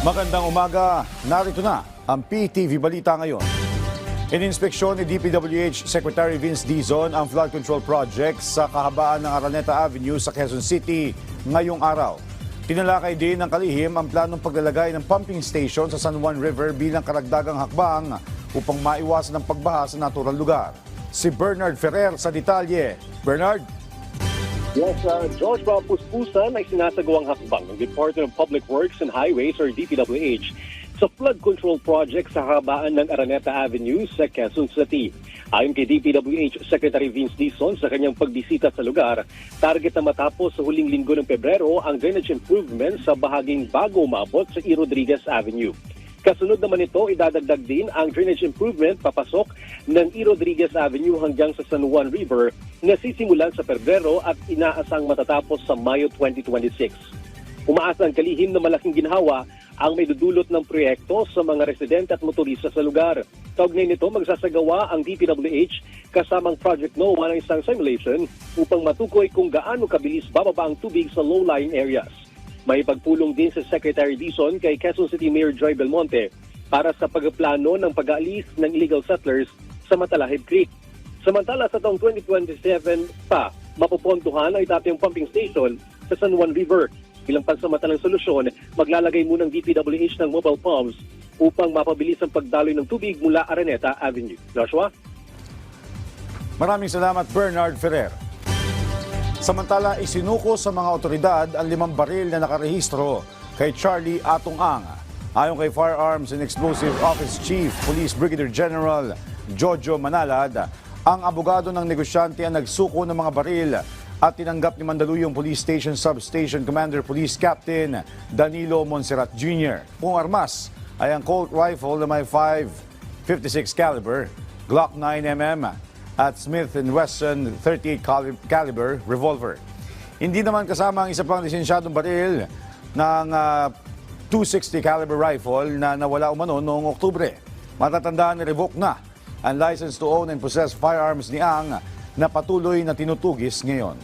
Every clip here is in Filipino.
Magandang umaga, narito na ang PTV Balita ngayon. Ininspeksyon ni DPWH Secretary Vince Dizon ang flood control project sa kahabaan ng Araneta Avenue sa Quezon City ngayong araw. Tinalakay din ng kalihim ang planong paglalagay ng pumping station sa San Juan River bilang karagdagang hakbang upang maiwasan ang pagbaha sa naturang lugar. Si Bernard Ferrer sa detalye. Bernard? Yes, George, puspusan ay sinasagawang hakbang ng Department of Public Works and Highways or DPWH sa flood control project sa habaan ng Araneta Avenue sa Quezon City. Ayon kay DPWH Secretary Vince Dizon sa kanyang pagbisita sa lugar, target na matapos sa huling linggo ng Pebrero ang drainage improvements sa bahaging bago umabot sa E. Rodriguez Avenue. Kasunod naman ito, idadagdag din ang drainage improvement papasok ng E. Rodriguez Avenue hanggang sa San Juan River na sisimulan sa Pebrero at inaasang matatapos sa Mayo 2026. Umaasa ang kalihim na malaking ginhawa ang may dudulot ng proyekto sa mga residente at motorista sa lugar. Kaugnay nito, magsasagawa ang DPWH kasamang Project NOAA ng isang simulation upang matukoy kung gaano kabilis bababa ang tubig sa low-lying areas. May pagpulong din sa Secretary Dizon kay Quezon City Mayor Joy Belmonte para sa pagplano ng pag-aalis ng illegal settlers sa Matalahib Creek. Samantala sa taong 2027 pa, mapupuntuhan ang itatayong pumping station sa San Juan River. Bilang pansamantalang solusyon, maglalagay muna ng DPWH ng mobile pumps upang mapabilis ang pagdaloy ng tubig mula Araneta Avenue. Joshua? Maraming salamat, Bernard Ferrer. Samantala, isinuko sa mga otoridad ang 5 baril na nakarehistro kay Charlie Atong Ang. Ayon kay Firearms and Explosive Office Chief Police Brigadier General Jojo Manalad, ang abogado ng negosyante ang nagsuko ng mga baril at tinanggap ni Mandaluyong Police Station Substation Commander Police Captain Danilo Monserrat Jr. Kung armas ay ang Colt rifle na may 5.56 caliber, Glock 9mm at Smith & Wesson 38 caliber revolver. Hindi naman kasama ang isa pang lisensyadong baril ng 260 caliber rifle na nawala umano noong Oktubre. Matatandaan na revoke na ang license to own and possess firearms ni Ang na patuloy na tinutugis ngayon.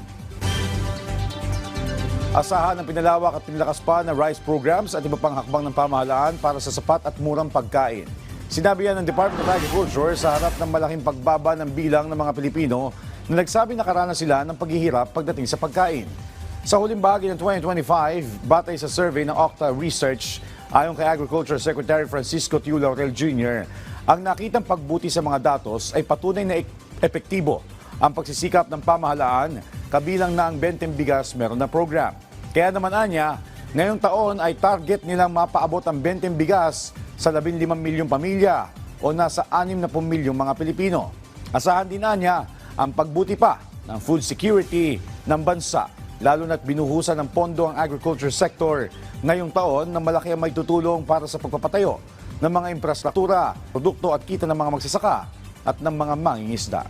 Asahan ang pinalawak at pinalakas pa na rice programs at iba pang hakbang ng pamahalaan para sa sapat at murang pagkain. Sinabi yan ng Department of Agriculture sa harap ng malaking pagbaba ng bilang ng mga Pilipino na nagsabi nakaranas sila ng paghihirap pagdating sa pagkain. Sa huling bahagi ng 2025, batay sa survey ng Octa Research, ayon kay Agriculture Secretary Francisco Tiu Laurel Jr., ang nakitang pagbuti sa mga datos ay patunay na epektibo ang pagsisikap ng pamahalaan, kabilang na ang 20 bigas meron na program. Kaya naman anya, ngayong taon ay target nilang mapaabot ang 20 bigas sa 15 milyong pamilya o nasa 60 milyong mga Pilipino. Asahan din anya ang pagbuti pa ng food security ng bansa, lalo na't binuhusan ng pondo ang agriculture sector ngayong taon na malaki ang may tutulong para sa pagpapatayo ng mga infrastruktura, produkto at kita ng mga magsasaka at ng mga mangingisda.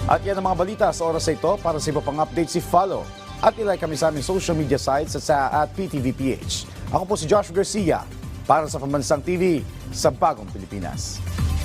At yan ang mga balita sa oras na ito. Para sa iba pang updates, follow at ilike kami sa aming social media sites at sa @PTVPH. Ako po si Josh Garcia para sa Pambansang TV sa Bagong Pilipinas.